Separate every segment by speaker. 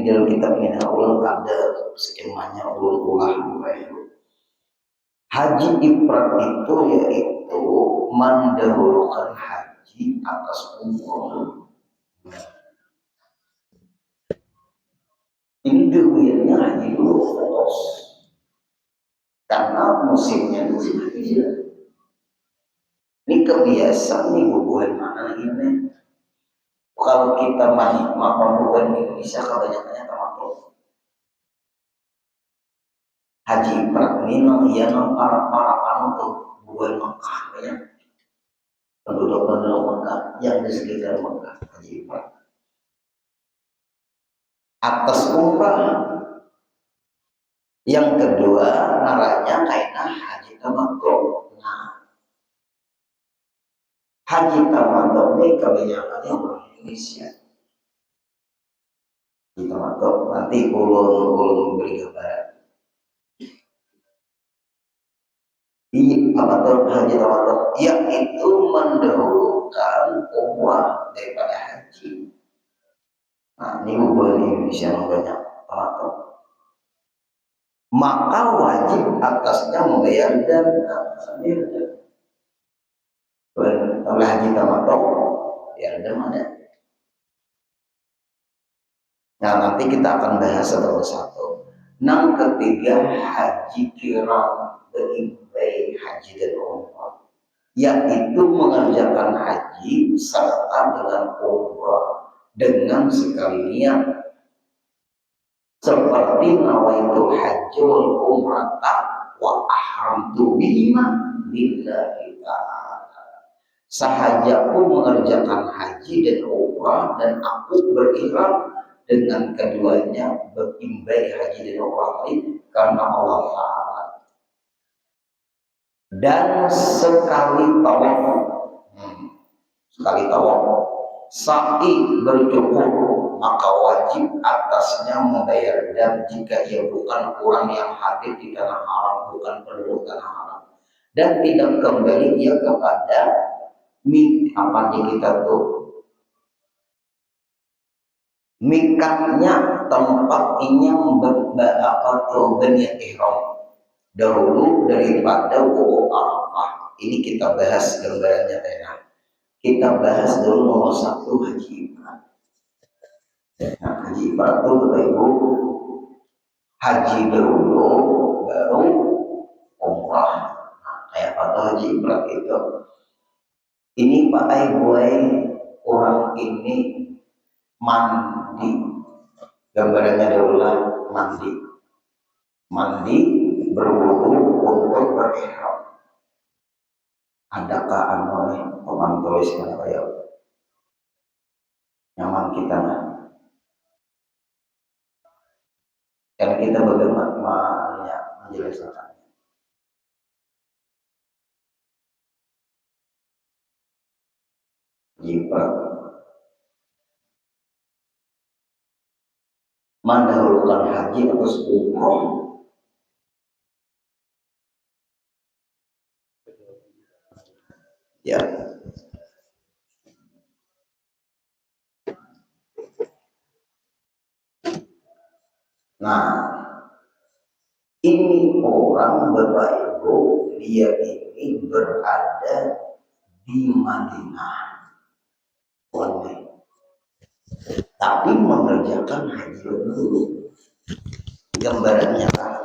Speaker 1: di dalam kitab ini ulun ada skemanya ulun ulah. Haji ifrad itu yaitu mendahulukan haji atas umroh. Ini dulunya haji dulu terus, karena musimnya musim haji. Ini kebiasaan nih hubungan mana ini. Kalau kita mahikmah pembukaan Indonesia kebanyakannya tamattu. Haji ifrad ini yang para tuh bukan Mekah ya. Penduduk Mekah yang di sekitar Mekah haji ifrad. Atas umrah. Yang kedua naranya kaina haji tamattu. Nah, haji tamattu ini kebanyakannya orang Indonesia. Haji tamattu nanti ulun beri gambaran. Apa tuh haji tamattu? Yaitu mendahulukan umrah daripada haji. Nah, ini hubungan Indonesia banyak tamattu. Maka wajib atasnya membayar dan oleh haji tamattu ya ada mana. Nah, nanti kita akan bahas satu persatu. Yang ketiga haji qiran, baik haji dan umrah, yaitu mengerjakan haji serta dengan umrah dengan sekali niat. Seperti nawaitu haji wal umrata wa ahramtu bihima lillahi ta'ala. Sahajaku mengerjakan haji dan umrah dan aku berihram dengan keduanya, berimbai haji dan umrah ini karena Allah Ta'ala. Dan sekali tawaf sa'i bercukur, maka wajib atasnya membayar dam jika ia bukan orang yang hadir di tanah haram, bukan penduduk tanah haram, dan tidak kembali ia kepada apa kita tuh mikatnya, tempat ini berniat ihram dahulu daripada wukuf Arafah. Ini kita bahas gambarannya enak. Kita bahas dulu nomor 1 haji ifrad. Nah, haji ifrad itu Bapak Ibu haji dahulu baru umrah. Nah, kayak apa haji ifrad itu? Ini Pak Aibuai orang ini mandi. Gambarannya dahulu mandi berwudu untuk berihram. Adakah paman tulis kayak nyaman kita nah? Karena kita bagaimana menjelaskan. Jika mendahulukan haji atas umroh, ya. Nah, ini orang Bapak Ibu, dia ini berada di Madinah, tapi mengerjakan haji dulu. Gambarannya kan?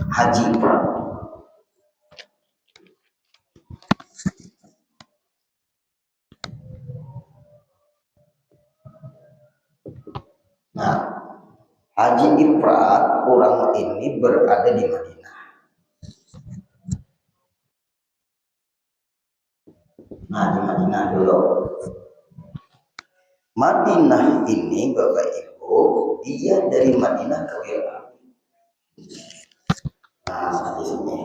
Speaker 1: Haji ifrad. Nah, haji ifrad orang ini berada di Madinah. Nah, di Madinah dulu. Madinah ini Bapak Ibu, dia dari Madinah ke Irak. Nah, di sini.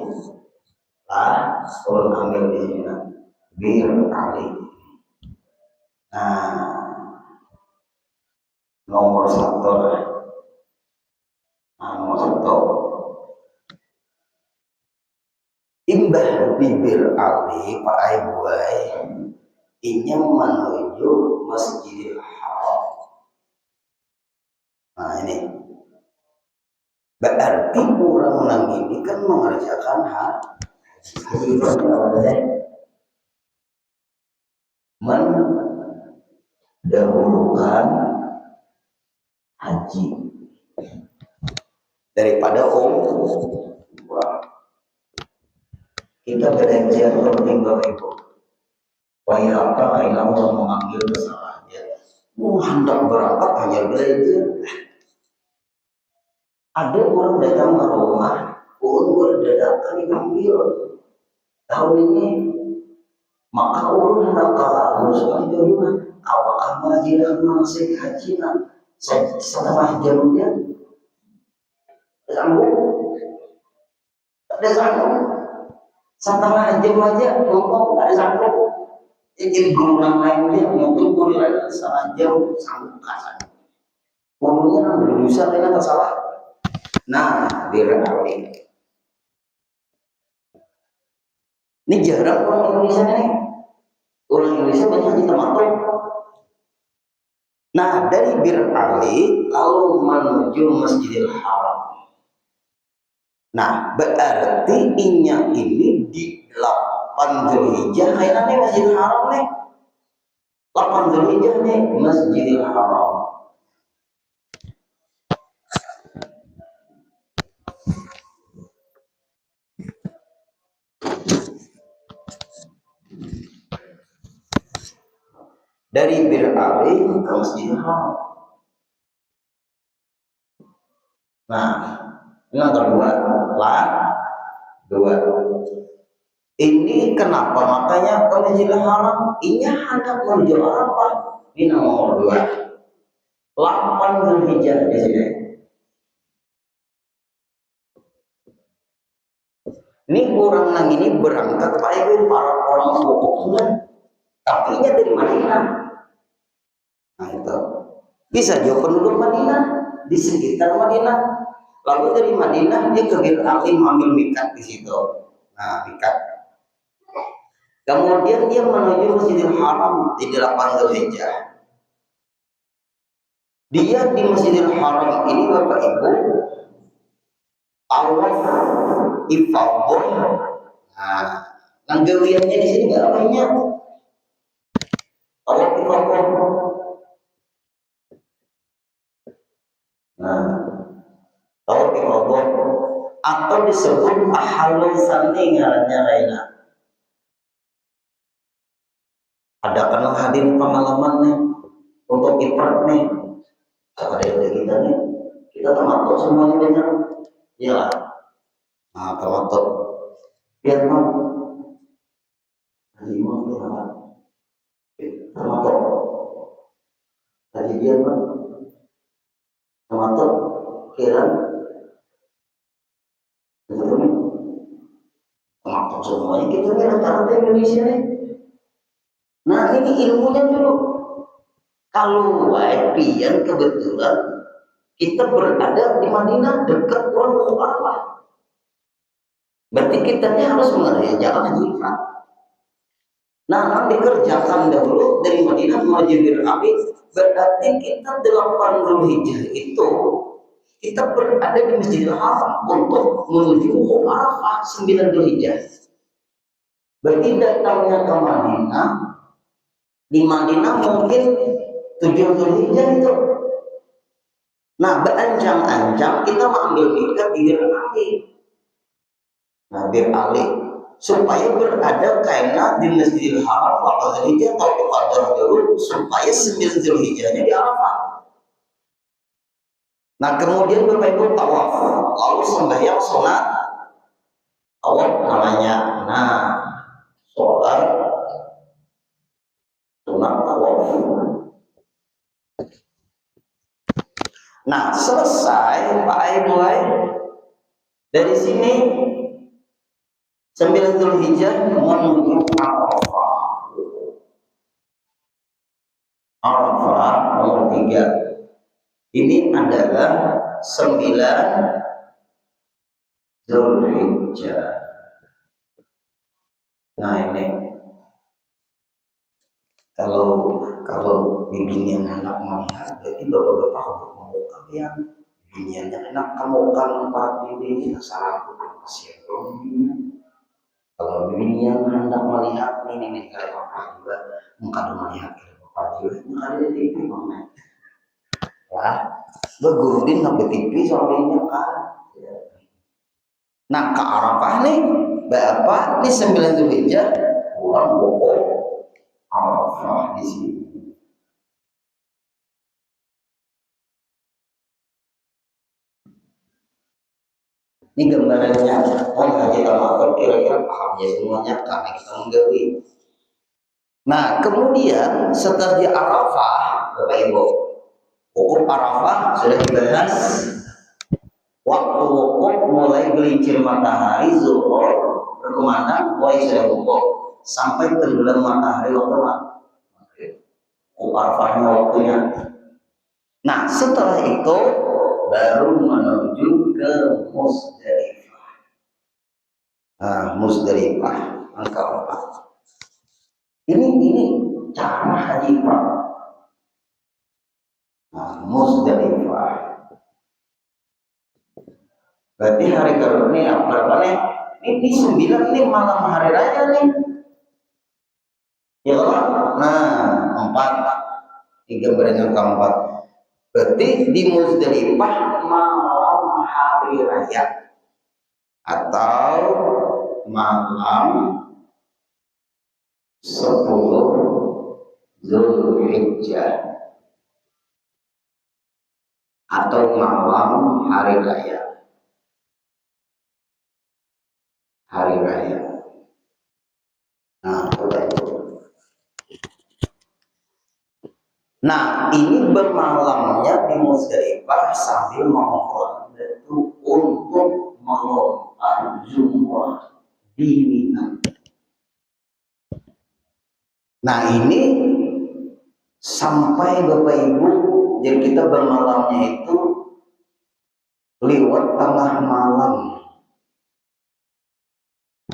Speaker 1: Orang ambil di sini. Bir Ali. Nah, nomor 1. Nomor 1. Limbah bibir Ali Pak Aibuai inya menuju Masjidil Haram. Nah ini berarti orang nang ini kan mengerjakan haji mendahulukan haji daripada umrah. Kita belajar penting Bapak Ibu. Supaya apa? Karena Allah mengambil kesalahannya. Hendak berangkat hanya belajar. Ada orang datang ke rumah, orang dadakan diambil tahun ini. Maka orang hendak tahu soal rumah. Apakah majinah masih haji setengah jamnya? Sanggup? Ada sanggup? Setengah jam aja ngomong ada sanggup. Jadi gelombang lainnya mungkin boleh setengah jam sanggup kasar. Umumnya berusaha dengan tersalah. Nah, direnali. Ini jarang orang Indonesia nih. Orang Indonesia banyak di Tamato. Nah, dari Bir Ali lalu menuju Masjidil Haram. Nah, berarti inya ini di 8 Zulhijjah kayaknya Masjidil Haram nih. 8 Zulhijjah nih Masjidil Haram. Dari Bir Ali ke Masjidil Haram. Nah, ini yang kedua, dua. Ini kenapa makanya ke Masjidil Haram? Ini hendak menuju apa? Ini nomor 2. 8 Zulhijjah di sini. Ini orang yang ini berangkat baik para orang pokoknya, tapi nya dari Madinah. Nah itu bisa juga penduduk Madinah di sekitar Madinah. Lalu dari Madinah dia ke Bir Ali mengambil mikat di situ. Nah mikat. Kemudian dia menuju Masjidil Haram di 8 Zulhijjah. Dia di Masjidil Haram ini Bapak Ibu Allah ifadah. Nah, nanggawiannya di sini nggak banyak. Allah ifadah. Nah, Allah ifadah atau disebut ahalul sani ngarannya lainnya. Ada kenal hadir pengalaman nih untuk ifrat nih. Kalau ada kita nih, kita termasuk semuanya benar. Ya, nah termasuk biar mau haji mau berapa? Termasuk haji biar mau termasuk kira termasuk semuanya kita nih rata-rata Indonesia nih. Nah ini ilmunya dulu. Kalau pian kebetulan kita berada di Madinah dekat orang Arafah. Berarti kita harus mengerjakan haji ifrat. Nah, dikerjakan dahulu dari Madinah menuju Bir Ali. Berarti kita 8 Zulhijjah itu kita berada di Masjidil Haram untuk menuju Arafah 9 Zulhijjah. Berarti datangnya ke Madinah, di Madinah mungkin 7 Zulhijjah itu. Nah, beranjang-anjang kita mengambil mikat di Bir Ali. Nah, Bir Ali supaya berada karena di Masjidil Haram 8 Zulhijjah atau Qadar dulu supaya 9 Zulhijjahnya di Arafah. Nah, kemudian Bapak Ibu tawaf, lalu sembahyang sholat tawaf namanya. Nah, sholat sunat tawaf. Nah, selesai Pak Ibu dari sini 9 Zulhijjah menuju Arafah. Arafah nomor 3. Ini adalah 9 Zulhijjah. Nah ini kalau kalau bimbingan anak melihat berarti bapak-bapak mau kalian bimbingannya enak kamu kan empat bimbingan salah kasihan kalau bimbingan hendak melihat ini kayak bapak juga muka melihat kayak bapak juga muka di TV mana lah berguru di TV soalnya kan. Nah ke Arafah nih bapak nih 9 Zulhijjah orang bohong Arafah di sini. Ini gambarannya, oh kita makan kira-kira pahamnya semuanya karena kita menggawi. Nah kemudian setelah di Arafah, Bapak Ibu, wukuf Arafah sudah dibahas. Waktu wukuf mulai gelincir matahari zuhur kemana? Mulai sudah wukuf sampai tenggelam matahari waktu wukuf Arafahnya waktunya. Nah setelah itu baru menuju ke Musdalifah. Musdalifah angka 4. Ini cara haji Pak. Musdalifah. Berarti hari kedua ini berapa nih? Ini 9 ini malam hari raya nih. Ya kan? Nah 4. 3 berangkat ke 4. Berarti di Musdalifah malam hari raya atau malam 10 Zulhijjah atau malam hari raya. Hari raya. Nah, ini bermalamnya di Musdalifah sambil menghormati itu untuk melontar jumrah di Mina. Nah, ini sampai Bapak Ibu, jadi kita bermalamnya itu lewat tengah malam.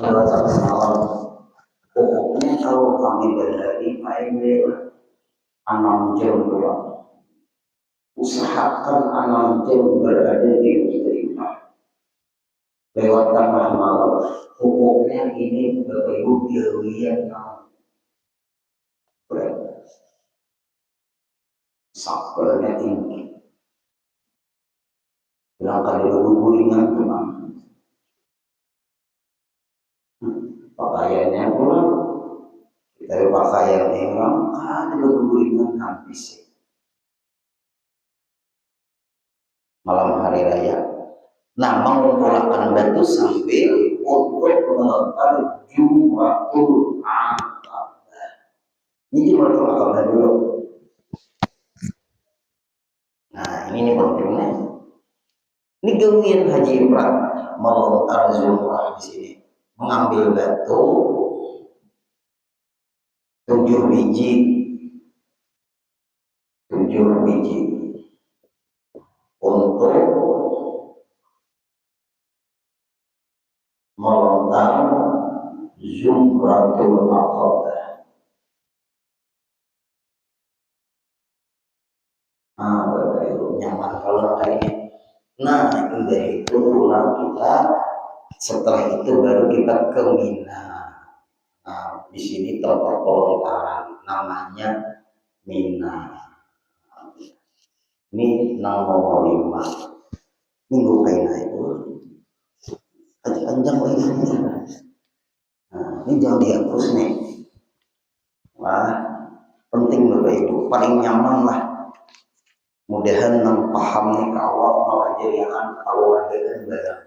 Speaker 1: Lewat tengah malam. Pokoknya kalau kami dari main 6 jam doang. Usahakan 6 jam berada di Musdalifah. Lewat tengah malam. Pokoknya ini Bapak Ibu biawian sabarnya tinggi. Bilang kali berguringan teman. Pakaiannya pun dari pakaian memang ada berguringan habis. Malam hari raya. Nah, mengumpulkan batu sambil untuk melontar Jumratul Aqabah. Ini Jumratul Aqabah dulu. Nah, ini pentingnya. Ini gawian haji ifrad melontar Jumrah di sini. Mengambil batu 7 biji untuk melontar Jumratul Aqabah. Nyaman kalau kayak ini. Nah, itu dari itu pulang kita. Setelah itu baru kita ke Mina. Nah, di sini tempat pelontaran namanya Mina. Ini nomor 5. Minggu kaina itu panjang lagi. Nah, ini jangan dihapus nih. Wah, penting Bapak Ibu, paling nyaman lah. Mudahan nang paham nih kawal malah jadikan keluarga dan barang.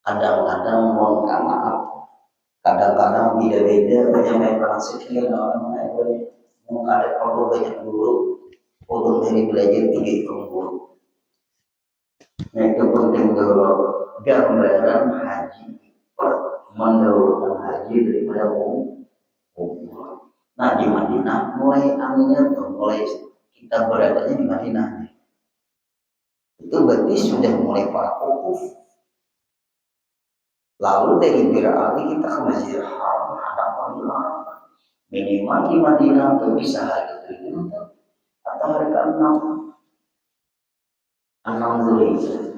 Speaker 1: Kadang-kadang mohon maaf, kadang-kadang beda-beda banyak yang transaksi orang lain. Mau ada perlu banyak dulu, untuk dari belajar 3 hitung dulu. Nah itu penting dulu gambaran haji, mendahulukan haji daripada umroh. Nah di Madinah mulai aminnya tuh mulai kita beradanya di Madinah nih. Itu berarti sudah mulai para wukuf. Lalu dari Bir Ali kita ke Masjidil Haram Minimal di Madinah tuh bisa hari itu atau hari ke-6 Zulhijjah.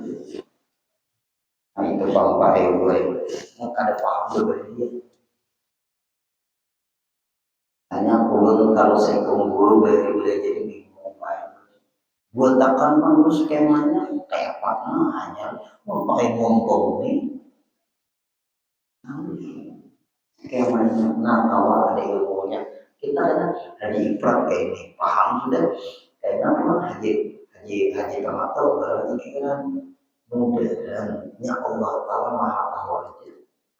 Speaker 1: Nah itu bapak ibu nggak ada paham dari dia. Hanya pun kalau saya guru dari belajar bingung pak. Buat akan mengurus skemanya kayak apa hanya mau pakai ngomong nih. Skemanya, nah kalau ada ilmunya kita ada ibrat kayak ini paham sudah kayaknya memang haji tamattu berarti kita mudah dan ya Allah Ta'ala maha tahu aja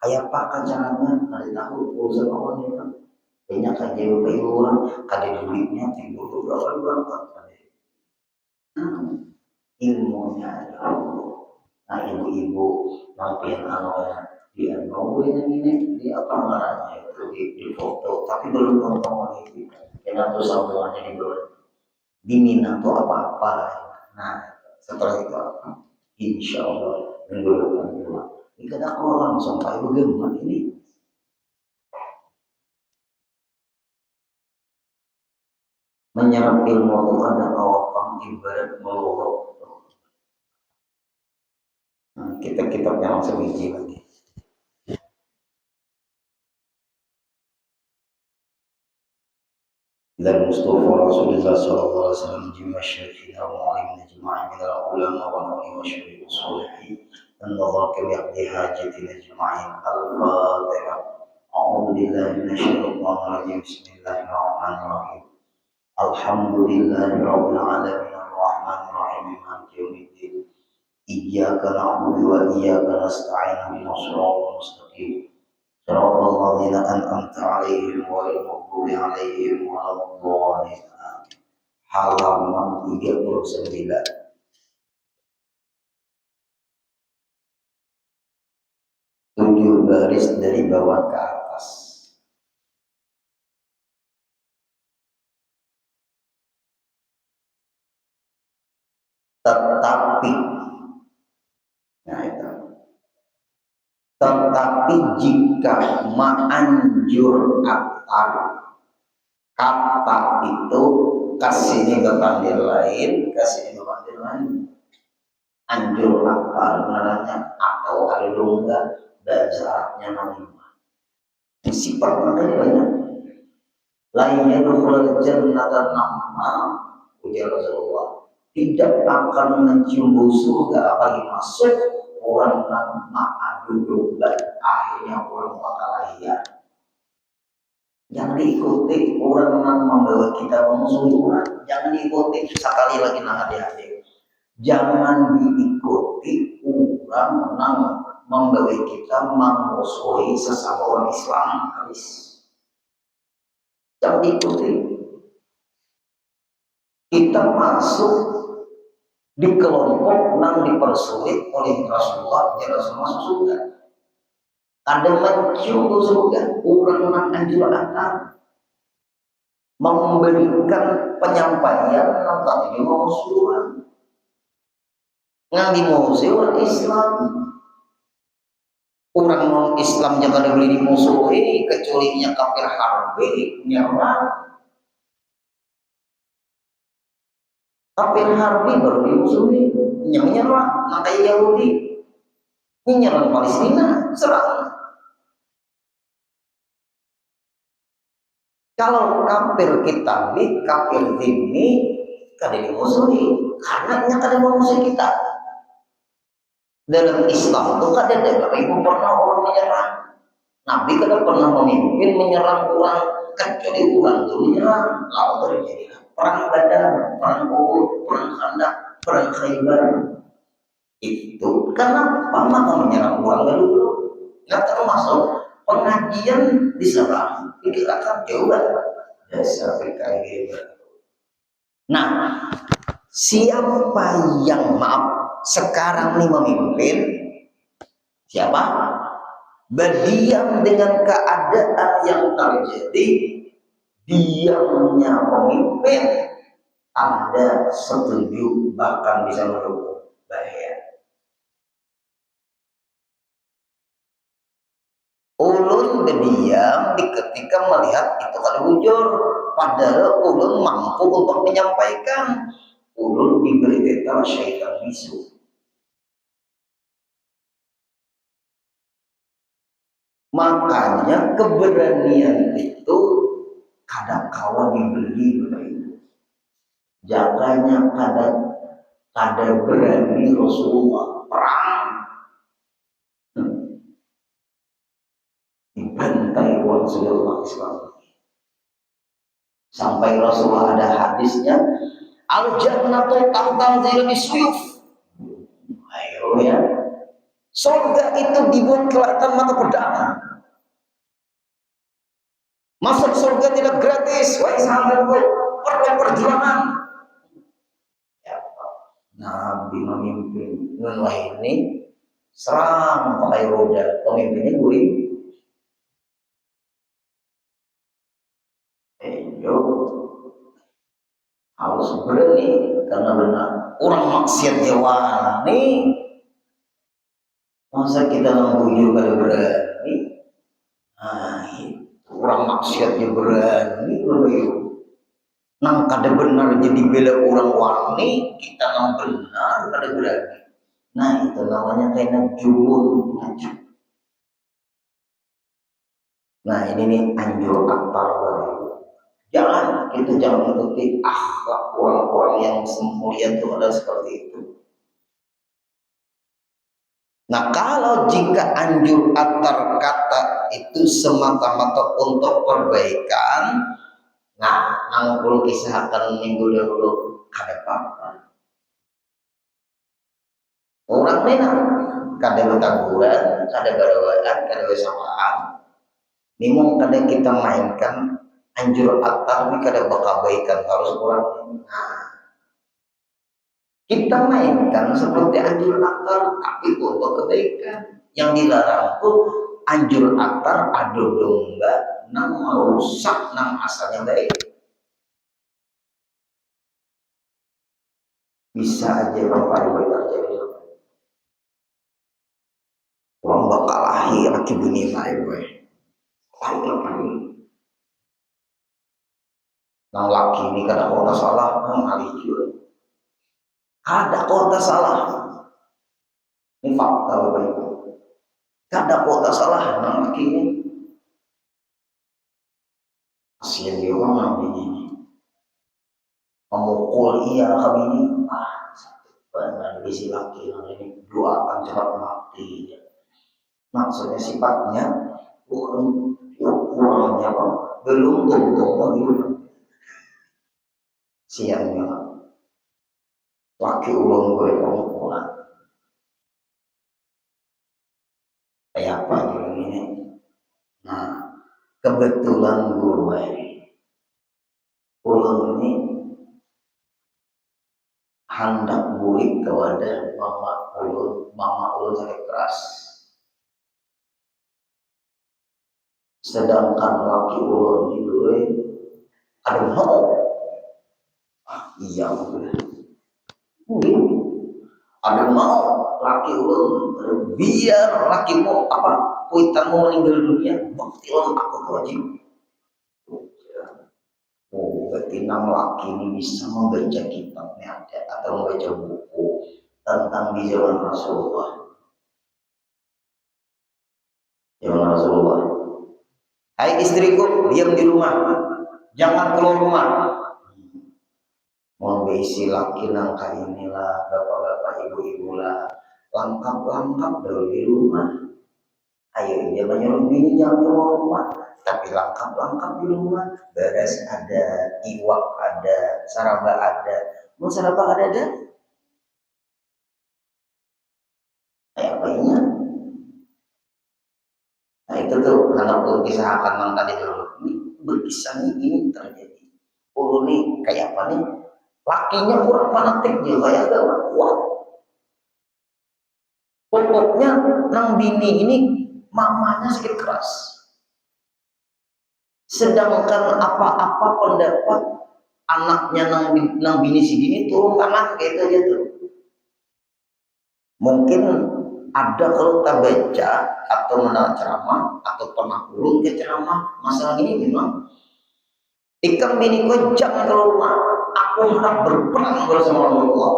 Speaker 1: kayak apa kan caranya ada tahu urusan Allah ini kan kayaknya kaji orang kada duitnya timbul berapa ilmunya ada nah ibu-ibu mampir dia mau ini di apa namanya itu di foto tapi belum ngomong itu karena tuh sambungannya di belum diminat atau apa-apa nah setelah itu apa insya Allah minggu depan juga ini kadang aku langsung kayak bagaimana ini menyerap ilmu itu ada awam ibarat melorok nah, kita langsung biji lagi إلى المصطفى رسول الله صلى الله عليه وسلم جمع الشيخين وعلمنا جميعا من العلماء والأولياء والشهيد الصالحين النظر بحق حاجتنا أجمعين الفاتحة أعوذ بالله من الشيطان الرجيم بسم الله الرحمن الرحيم الحمد لله رب العالمين الرحمن الرحيم مالك يوم الدين إياك نعبد وإياك نستعين اهدنا الصراط المستقيم صراط الذين أنعمت عليهم غير المغضوب عليهم ولا الضالين halaman 39 7 baris dari bawah ke atas tetapi nah itu tetapi jika ma'anjur aktar kata itu kasihnya berpandir lain anjur aktar namanya atau ada lungga bahasa Arabnya namanya sifat makanya banyak lainnya dukhul jannatan nama ujar Rasulullah tidak akan mencium bau surga apalagi masuk orang nama duduk dan akhirnya orang bakal jangan diikuti orang yang membawa kita memusuhi orang jangan diikuti sekali lagi nah hati-hati jangan diikuti orang yang membawa kita memusuhi sesama orang Islam habis jangan diikuti kita masuk di kelompok yang dipersulit oleh Rasulullah dan Rasulullah masuk surga ada mencium surga orang yang anjuran memberikan penyampaian tentang ini musuhan yang dimusuhi Islam orang non Islam jangan boleh dimusuhi kecuali nya kafir harbi nyerang kafir harbi baru dimusuhi yang menyerang makanya Yahudi menyerang Palestina serang kalau kafir kita kafir ini kada dimusuhi karena kada memusuhi kita dalam Islam itu kada ada ibu pernah orang menyerang Nabi kada pernah memimpin menyerang orang kecuali orang itu menyerang lalu terjadi perang Badar, perang Uhud, perang Khandaq, perang Khaybar itu kenapa maka menyerang orang dulu nggak termasuk pengajian diserang dikirakan coba dasar PKI. Nah siapa yang sekarang nih memimpin siapa berdiam dengan keadaan yang terjadi diamnya pemimpin Anda setuju bahkan bisa mendukung bahaya ulun ulun berdiam di ketika melihat itu kada bujur, padahal ulun mampu untuk menyampaikan. Ulun diberi tetel syaitan bisu. Makanya keberanian itu kadang kala dibeli begitu. Jangannya kada berani Rasulullah perang dibantai uang seluruh Islam. Sampai Rasulullah ada hadisnya, al jannatu tahta zilal suyuf. Ayo ya, surga itu dibuat kelihatan mata pedang. Masuk surga tidak gratis, wahai sahabatku, perlu perjuangan. Ya, Nabi memimpin, wah ini serang pakai roda, pemimpinnya guling. Harus berani karena benar orang maksiat jawani. Masa kita membujur kalau berani? Nah, orang maksiatnya berani loh. Nang kada benar jadi bela orang wani, kita nang benar kada berani. Nah, itu namanya kena jubul. Nah, ini nih anjur aktar. Kita jangan ikuti akhlak orang-orang yang mulia itu adalah seperti itu. Nah, kalau jika anjur antar kata itu semata-mata untuk perbaikan, nah, nangkul kisahkan minggu dahulu ada apa-apa. Orang memang kada bertaburan, kada berawaan, kada bersapaan. Memang kada kita mainkan anjur atar ini kada bakabaikan harus kurang. Nah, kita mainkan seperti anjur atar tapi untuk kebaikan. Yang dilarang tuh anjur atar adu domba nang merusak nang asalnya baik. Bisa aja bapak terjadi. Orang bakal lahir laki bini lain gue. Nang laki ini kada kota salah, nang alih juga. Kada kota salah. Ini fakta Bapak Ibu. Kada kota salah nang laki ini. Kasihan dia orang ini. Memukul ia kami ini. Sakit banget isi laki ini doakan cepat mati. Maksudnya sifatnya bukan kurangnya apa? Belum tentu begitu. Siangnya laki ulung gue perempuan kayak apa juga ini. Nah, kebetulan gue ulung ini hendak bulik kepada mama ulun sakit keras. Sedangkan laki ulun itu ada mau. Iya betul. Ada mau laki ulun biar lakimu apa kuitanmu meninggal dunia bakti aku wajib. Berarti nang laki ini bisa membaca kitabnya atau membaca buku tentang di zaman Rasulullah. Zaman Rasulullah. Hai istriku, diam di rumah, jangan keluar rumah. Mau besi laki nangka inilah, bapak-bapak ibu-ibu lah, langkap-langkap dulu di rumah. Ayo jangan nyuruh bini jangan keluar rumah, tapi langkap-langkap di rumah. Beres ada, iwak ada, saraba ada. Mau saraba ada? Kayak apanya? Nah itu tuh anak ulun kisah akan mang tadi dulu. Ini berkisah ini terjadi. Ulun nih kayak apa nih? Lakinya kurang fanatik juga kayak gak kuat. Pokoknya nang bini ini mamanya sakit keras. Sedangkan apa-apa pendapat anaknya nang bini si bini turun tangan kayak itu aja tuh. Mungkin ada kalau kita baca atau mendengar ceramah atau pernah ulun ke ceramah masalah ini memang ikam bini ko jangan keluar. Aku hendak berperang bersama Allah.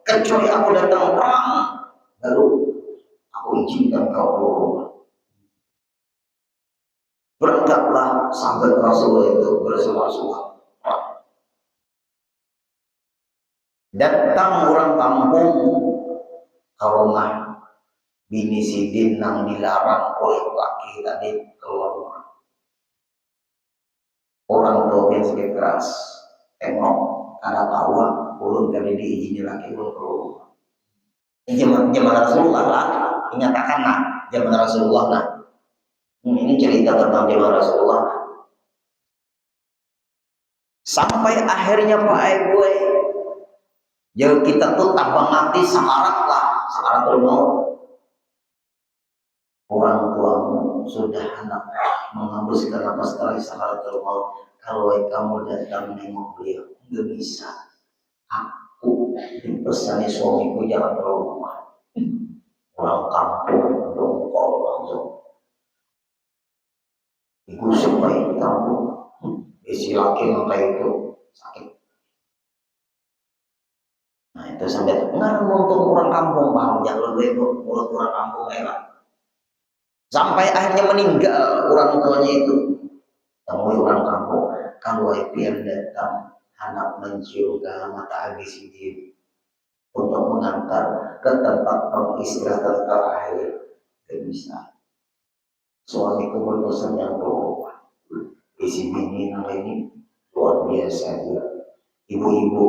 Speaker 1: Kecuali aku datang perang, lalu aku izinkan kau keluar. Berangkatlah sahabat Rasulullah itu bersama Rasulullah. Datang orang kampung ke rumah bini Sidin yang dilarang oleh laki tadi keluar rumah. Orang tua yang sakit keras, tengok ada tawa, ulun kali diizini laki ulun keluar. Ini zaman Rasulullah lah, dinyatakan lah zaman Rasulullah lah. Ini cerita tentang zaman Rasulullah. Sampai akhirnya Pak gue, jadi kita tuh tabang mati sakarat lah, sakarat mau. Orang tuamu sudah hendak menghembuskan nafas terakhir sakarat mau. Kalau kamu datang nengok beliau, nggak bisa. Aku dipesani suamiku jangan keluar. Orang kampung dongkol langsung. Digusuk baik di kampung. Isi laki maka itu sakit. Nah itu sampai nggak untung orang kampung paham jangan lebih itu mulut orang kampung enak. Sampai akhirnya meninggal orang tuanya itu. Temui orang kampung. Kalau IPM datang anak mencium ke mata habis ini untuk mengantar ke tempat pengistirahatan terakhir. Tidak bisa. Suamiku berpesan yang keluar. Isi bini ini luar biasa juga. Ibu-ibu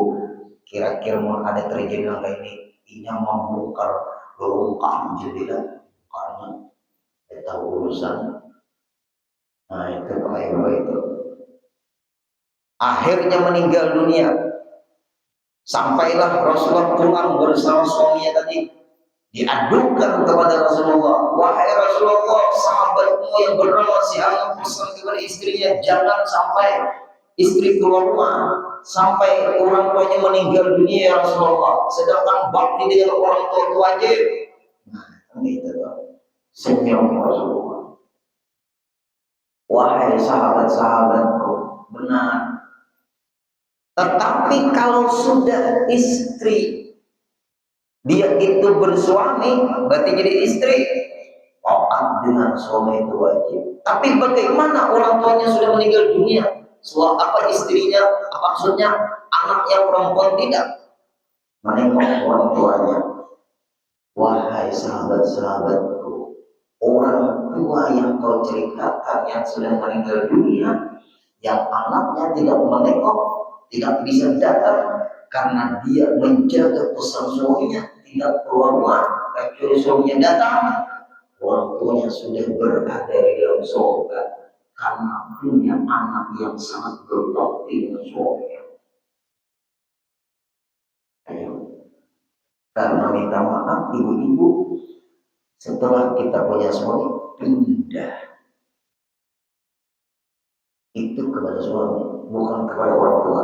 Speaker 1: kira-kira mau ada terjadi yang kayak ini, inya membongkar longkang jendela karena tidak tahu urusan. Nah itu kayak itu. Akhirnya meninggal dunia. Sampailah Rasulullah pulang bersama suaminya tadi. Diadukan kepada Rasulullah, wahai Rasulullah, sahabatmu yang bernama si Anak pesan kepada istrinya, jangan sampai istri keluar rumah, sampai orang tuanya meninggal dunia ya Rasulullah. Sedangkan bakti dengan orang tua itu wajib. Nah, itu senyum Rasulullah. Wahai sahabat-sahabatku, benar. Tetapi kalau sudah istri dia itu bersuami, berarti jadi istri. Taat dengan suami itu wajib. Tapi bagaimana orang tuanya sudah meninggal dunia? Apa istrinya, apa maksudnya anak yang perempuan tidak menengok orang tuanya. Wahai sahabat-sahabatku, orang tua yang kau ceritakan yang sudah meninggal dunia, yang anaknya tidak menengok, tidak bisa datang karena dia menjaga pesan suaminya, tidak keluar rumah kecuali suaminya datang. Orang tuanya sudah berada di dalam surga karena punya anak yang sangat berbakti dengan suaminya. Karena minta maaf ibu-ibu, setelah kita punya suami pindah itu kepada suami, bukan kepada orang tua.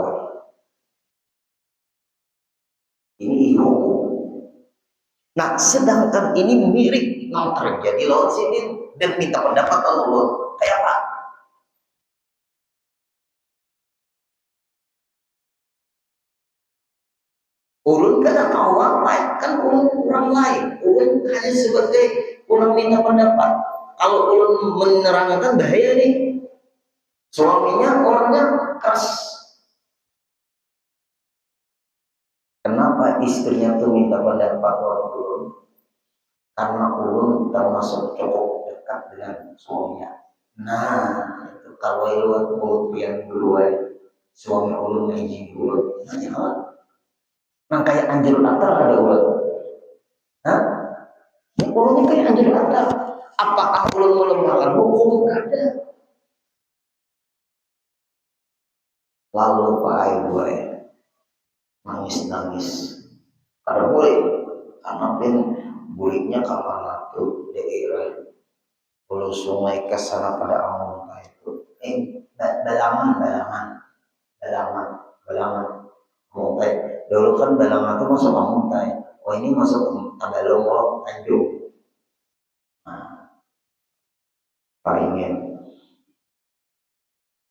Speaker 1: Ini hukum. Nah, sedangkan ini mirip yang terjadi lawan sini dan minta pendapat Allah. Kayak apa? Ulun kan tahu apa? Kan ulun orang lain. Ulun hanya sebagai ulun minta pendapat. Kalau ulun menerangkan bahaya nih. Suaminya orangnya keras. Kenapa istrinya tuh minta pendapat ulun? Karena ulun termasuk cukup dekat dengan suaminya. Nah, itu kalau lewat mulut yang duluan suami ulun ngizin ulun. Nah, kayak anjir latar ada ulun. Hah? Ulun kayak anjir latar. Apakah ulun melemahkan hukum? Ada. Lalu Pak Ibu nangis-nangis. Karena boleh, karena buliknya kapan tuh daerah Pulau Sungai ke sana pada Amuntai itu. Balangan. Amuntai. Dulu kan Balangan itu masuk Amuntai. Oh ini masuk Tabalong, Tanjung. paringen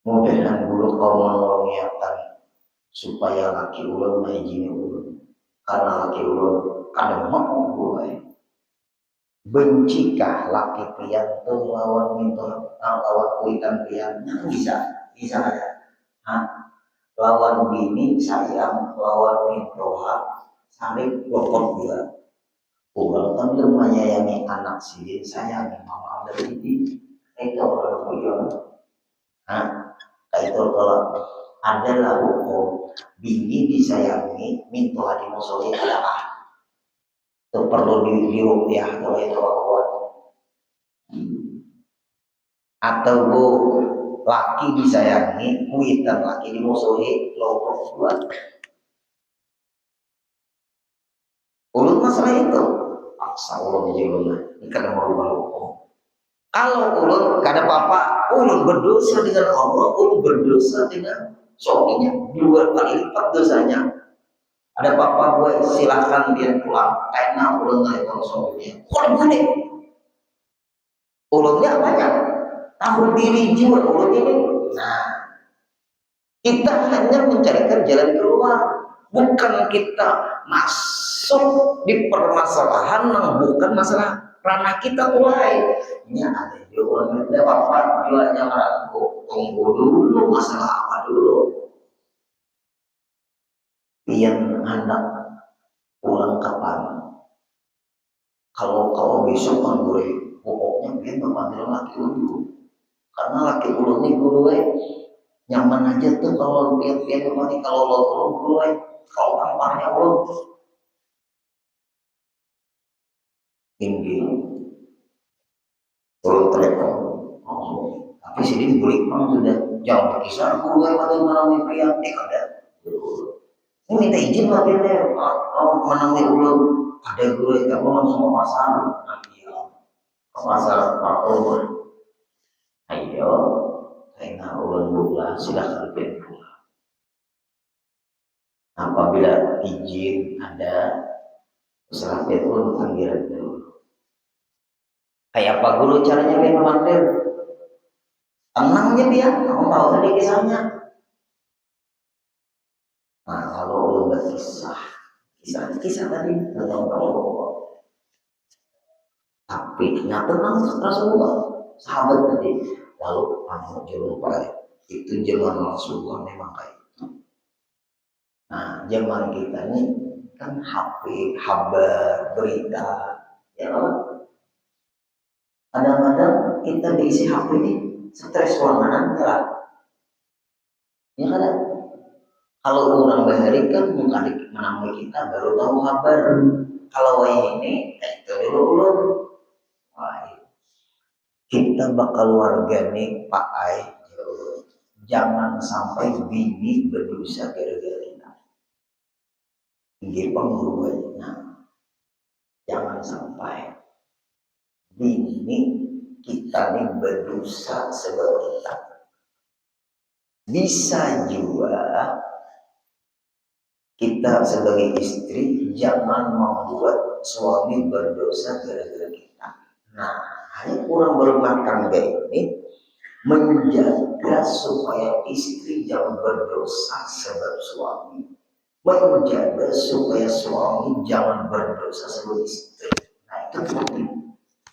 Speaker 1: mudahan guru kalau niatan supaya laki ulun ngajine ulun karena laki ulun kadang mau gue bencikah laki pian tuh lawan minta lawan kuitan pian bisa ada lawan bini sayang lawan mintoha saling pokok dia ulang kan menyayangi anak sendiri sayangi mama dari ini itu orang punya itu kalau adalah hukum bini disayangi mintoha dimusuhi adalah itu perlu dirupiah atau itu kuat atau bu laki disayangi kuitan laki dimusuhi lo buat ulun masalah itu paksa ulun jadi ulun ini kadang merubah hukum kalau ulun kada apa-apa ulun berdosa dengan Allah ulun berdosa dengan suaminya 2 kali lipat dosanya ada apa-apa gue silahkan dia pulang enak ulun nggak suaminya kalau boleh ulunnya banyak tahu diri jiwa ulun ini nah kita hanya mencarikan jalan keluar bukan kita masuk di permasalahan yang bukan masalah ranah kita mulai ini ada juga orang yang apa juga jangan ragu tunggu dulu masalah apa dulu yang hendak pulang kapan kalau besok kan gue pokoknya biar memanggil laki dulu karena laki dulu nih gue nyaman aja tuh kalau lihat-lihat kemarin kalau lo gue kalau tampaknya lo tinggi turun telepon tapi sini beli pang sudah jauh berkisar gue pada menemui pria ada ini minta izin lah dia menemui ulang ada gue kamu langsung ke pasar ke pasar Pak Umar ayo saya ulang dulu silahkan pulang apabila izin ada setelah itu panggilan dulu kayak apa dulu caranya dia memanggil tenangnya dia kamu tahu tadi kisahnya nah kalau lu berkisah kisah tadi tentang kamu tapi nggak tenang Rasulullah sahabat tadi lalu kamu jangan lupa itu zaman Rasulullah memang kayak itu nah zaman kita ini kan HP kabar berita ya kadang-kadang kita diisi HP ini stres ruangan lah ya kan kalau orang bahari kan menemui kita baru tahu kabar kalau ini itu dulu kita bakal wargane Pak Ai jangan sampai bini berdosa gara-gara kita nggih pangguruannya jangan sampai bini kita ini berdosa sebab kita bisa juga kita sebagai istri jangan membuat suami berdosa gara-gara kita. Nah, hanya kurang berumah tangga ini menjaga supaya istri jangan berdosa sebab suami, menjaga supaya suami jangan berdosa sebab istri. Nah, itu penting.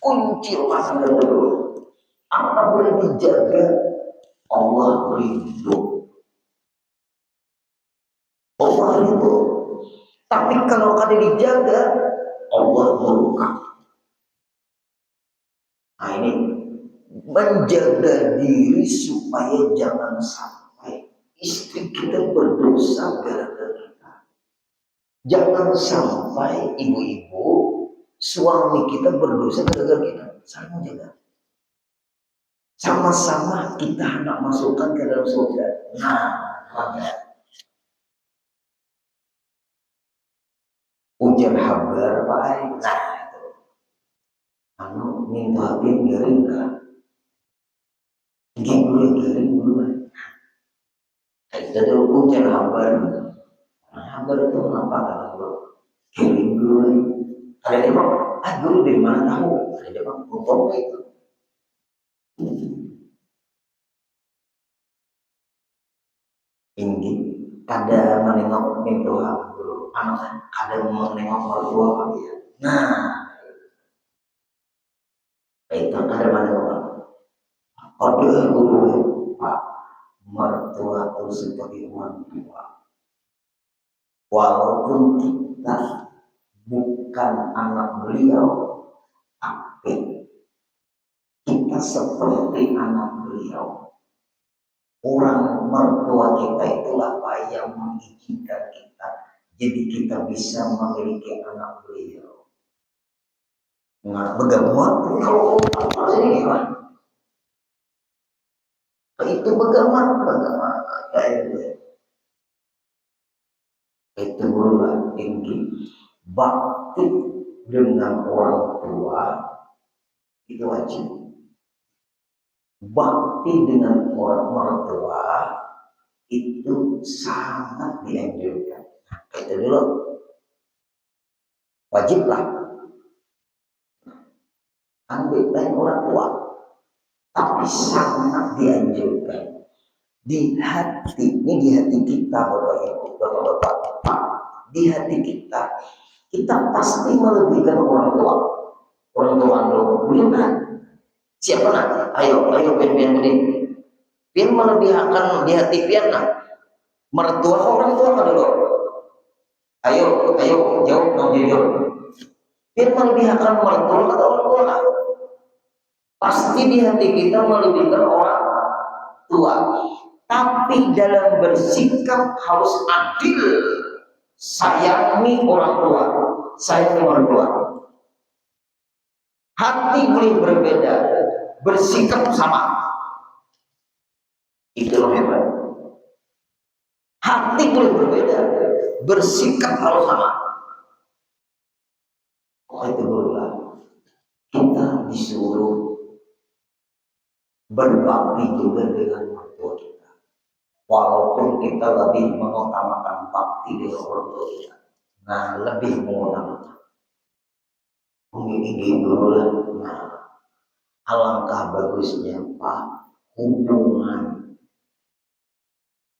Speaker 1: Kunci rumah tangga dulu. Apa boleh dijaga? Allah ridho. Allah ridho. Tapi kalau kada dijaga, Allah murka. Nah ini menjaga diri supaya jangan sampai istri kita berdosa gara-gara kita. Jangan sampai ibu-ibu suami kita berdosa gara-gara kita. Saling menjaga. Sama-sama kita hendak masukkan ke dalam surga. Nah, ujar habar baik. Nah, itu. Anu minta bin garing kan. Garing dulu. Itu dulu ujar habar. Nah, habar itu kenapa kata guru? Garing dulu. Ada dia bang, guru dari mana tahu? Ada dia bang, ngomong itu. tinggi kada menengok pintuan guru anak kada menengok mertua Pak ya. Nah itu kada menengok ada guru Pak mertua itu sebagai orang tua walaupun kita bukan anak beliau tapi kita seperti anak beliau. Orang mertua kita itulah Pak yang mengizinkan kita. Jadi kita bisa memiliki anak beliau. Nah, bagaimana kalau apa sih kan? Itu bagaimana kayak itu berulang tinggi bakti dengan orang tua itu wajib. Bakti dengan orang mertua itu sangat dianjurkan. Itu dulu wajiblah ambil dari orang tua, tapi sangat dianjurkan di hati ini di hati kita Bapak Ibu, Bapak-bapak, di hati kita pasti melebihkan orang tua. Orang tua dulu kan? Siapa nak? Ayo pian ini. Pian melebihkan di hati pian nak. Mertua orang tua kan dulu. Ayo jawab mau jujur. Pian melebihkan mertua atau orang tua kan? Pasti di hati kita melebihkan orang tua. Tapi dalam bersikap harus adil. Sayangi orang tua, sayangi orang tua. Hati boleh berbeda, bersikap sama. Itu loh hebat. Hati boleh berbeda, bersikap harus sama. Oh itu berulang. Kita disuruh berbakti juga dengan orang tua kita. Walaupun kita lebih mengutamakan bakti dengan orang tua kita. Nah, lebih mengutamakan. Ini dulu lah. Nah, alangkah bagusnya Pak hubungan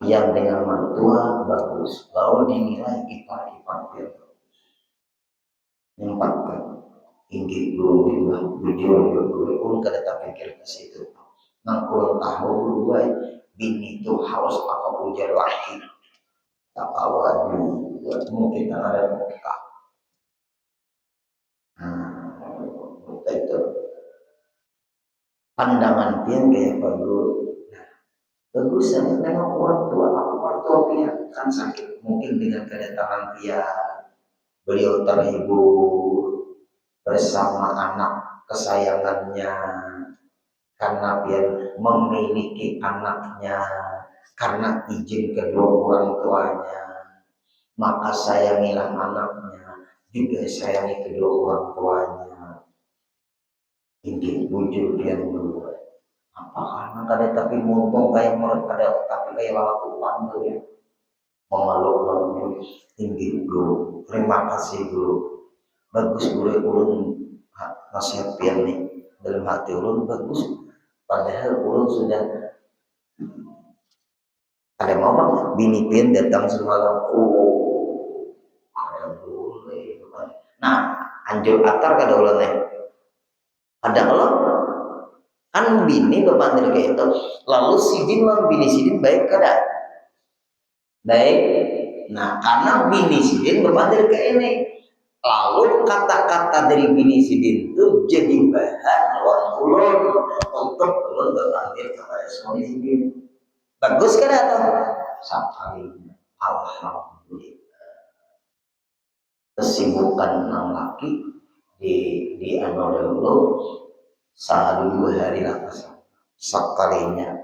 Speaker 1: yang dengan mertua bagus. Lalu dinilai ipar-ipar yang bagus. Empatkan. Inggi dulu video kada tak pikir ke situ. Nang kurang tahu dulu bini itu harus apa ujar laki. Tak awal mungkin ada mereka. Itu pandangan pian kayak bagus saya tengok orang tua pian kan sakit mungkin dengan kedatangan pian beliau terhibur bersama anak kesayangannya karena pian memiliki anaknya karena izin kedua orang tuanya maka sayangilah anaknya juga sayangi kedua orang tuanya. Ini wujud yang dua. Apakah kada tapi mumpung kayak menurut kada tapi kayak lawat Tuhan tuh ya. Memeluk memeluk tinggi guru. Terima kasih guru. Bagus guru ulun nasihat pian nih dalam hati ulun bagus. Padahal ulun sudah ada mau bang bini pian datang semalam. Oh, ada boleh. Nah, anjur atar kada ulun nih. Ada Allah kan bini bapak kayak itu lalu sidin lawan bini sidin baik kada baik nah karena bini sidin bapak kayak ini lalu kata-kata dari bini sidin itu jadi bahan lawan ulun untuk ulun bapak kepada suami sidin bagus kada tuh sekali alhamdulillah kesibukan enam laki di anu dulu sehari 2 hari lah sekalinya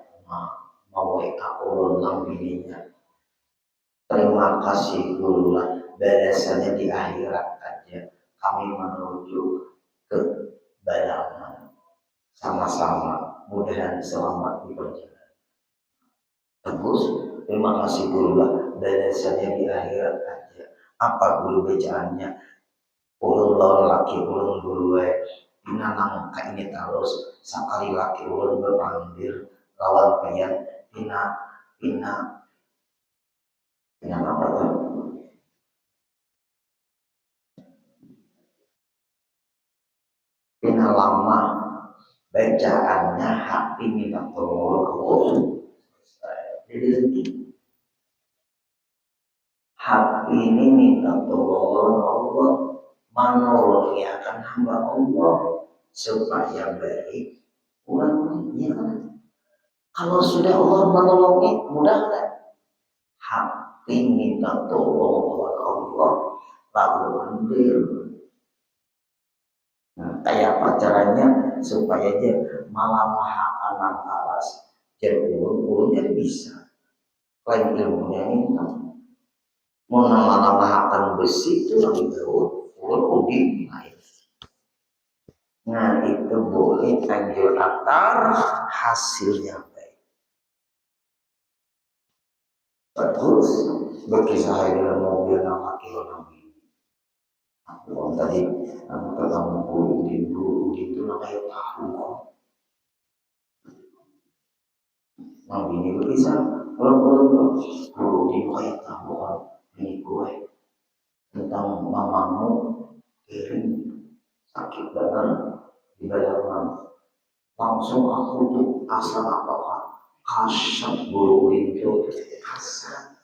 Speaker 1: mau ulun nang bininya terima kasih dulu lah balasannya di akhirat aja kami menuju ke balaman sama-sama mudahan selamat di perjalanan bagus terima kasih dulu lah balasannya di akhirat aja apa guru bacaannya ulun lawan laki ulun dulu pina nang ka ini terus sakali laki ulun berpanggil lawan pian pina Dengan apa tuh? Bina lama bacaannya hati minta tolong. Jadi hati ini minta tolong Allah menurunkan hamba Allah supaya baik. Kurang ya kan? Kalau sudah Allah menolongi, mudah kan? Hati minta tolong oleh Allah lalu ambil. Nah, kayak apa caranya supaya dia malah mahakan alas jadi ulun jadi bisa. Lain ilmunya ini mau nama-namakan besi itu lagi jauh, ulun udin naik. Nah itu boleh anjur atar hasilnya baik. Terus berkisah dengan mobil nama kilo nabi. Aku tadi aku ketemu guru itu namanya tahu. Nabi ini berkisah guru di kayak tahu ini gue tentang mamamu kering sakit banget di dalam langsung aku tuh asal apa kasar guru itu kasar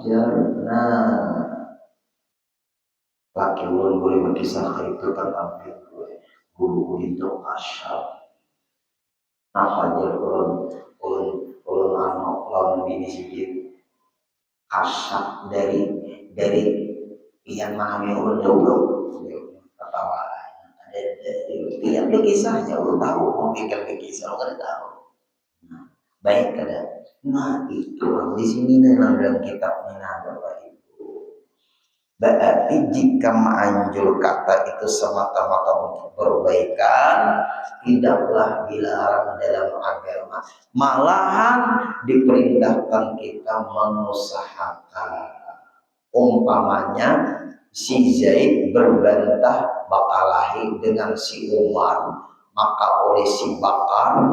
Speaker 1: jarna laki ulun boleh berkisah itu tentang guru itu kasar apa aja ulun anak lawan bini sedikit kasar dari yang mana ulun jauh ketawa yang berkisahnya ulun tahu mau bikin berkisah ulun tahu. Baik ada. Nah itu di sini dalam kitab Minah Bapak Ibu. Berarti jika menganjur kata itu semata-mata untuk perbaikan, tidaklah dilarang dalam agama. Malahan diperintahkan kita mengusahakan. Umpamanya si Zaid berbantah bakalahi dengan si Umar, maka oleh si Bakar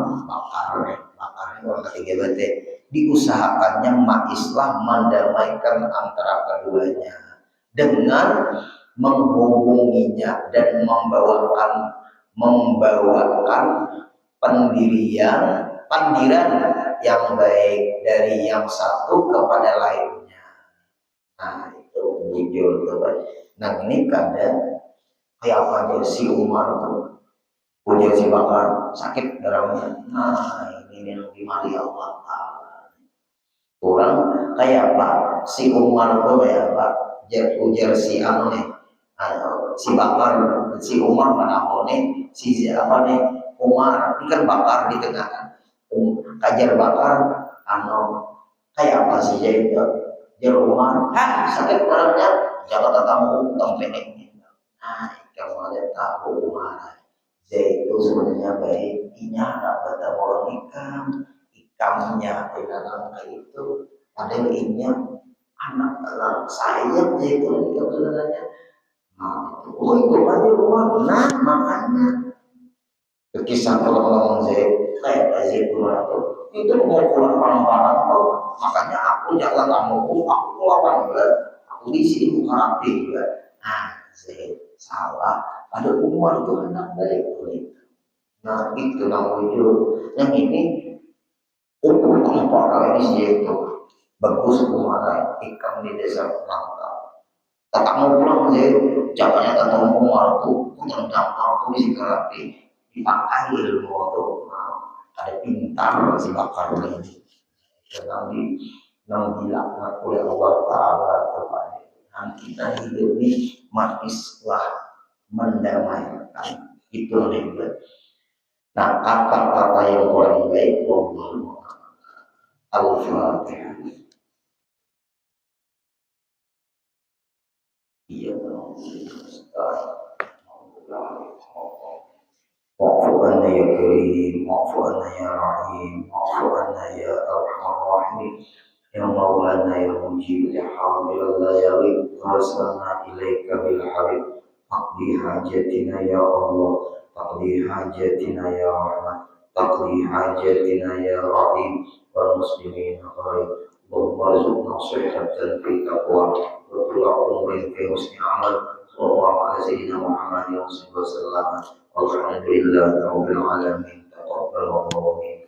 Speaker 1: orang ketiga berarti diusahakannya Islam mendamaikan antara keduanya dengan menghubunginya dan membawakan pandiran yang baik dari yang satu kepada lainnya. Nah itu jujur tuh. Nah ini kadang kayak apa aja si Umar tuh punya si Bakar sakit darahnya. Nah ini yang dimari Allah Ta'ala. Kurang kayak apa? Si Umar tuh kayak apa? Ujar si anu nih. Si Bakar, si Umar mana mau nih? Si apa nih? Umar, ini kan Bakar di tengah kan. Kajar Bakar, anu kayak apa sih jadi itu? Jar Umar, sakit darahnya, jangan tamu pendek. Nah, kamu ada tahu Umar. Jadi itu sebenarnya baik, inya dapat orang ikamnya dalam itu ada inya anak sayang itu nikah sebenarnya. Nah, itu aja Umar. Nah, makanya kisah kalau Zaid kayak Zaid itu mau pulang malam-malam tuh, makanya aku jalan kamuku, aku lawan aku di sini bukan aktif ya. Nah, Zaid salah. Ada Umar itu anak baik. Nah itu namanya yang ini ukur para ini itu bagus Umar ikan di desa Nangka. Tak mau pulang sih, jangannya tak mau waktu tentang waktu di Sikarati dipakai ilmu waktu. Ada pintar si Bakar ini, sedang dilaknat oleh Allah Taala kepada. Dan kita hidup ini Islam mendamaikan itu lebih. Nah, kata-kata yang paling baik Al-Fatihah. Iya, Wa'fu anna ya Karim, wa'fu anna ya Rahim, wa'fu anna ya Arhamar Rahim, ya Maulana ya Mujib, ya Hamdulillah ya Rib, rasulna ilaika bil harib, taqdi hajatina ya Allah, taqdi hajatina ya Rahman, تقضي حاجاتنا يا رحيم والمسلمين غير. اللهم ارزقنا صحة في تقوى وطول عمر في حسن عمل. صلى الله على سيدنا محمد وصحبه وسلم والحمد لله رب العالمين. تقبل الله منا.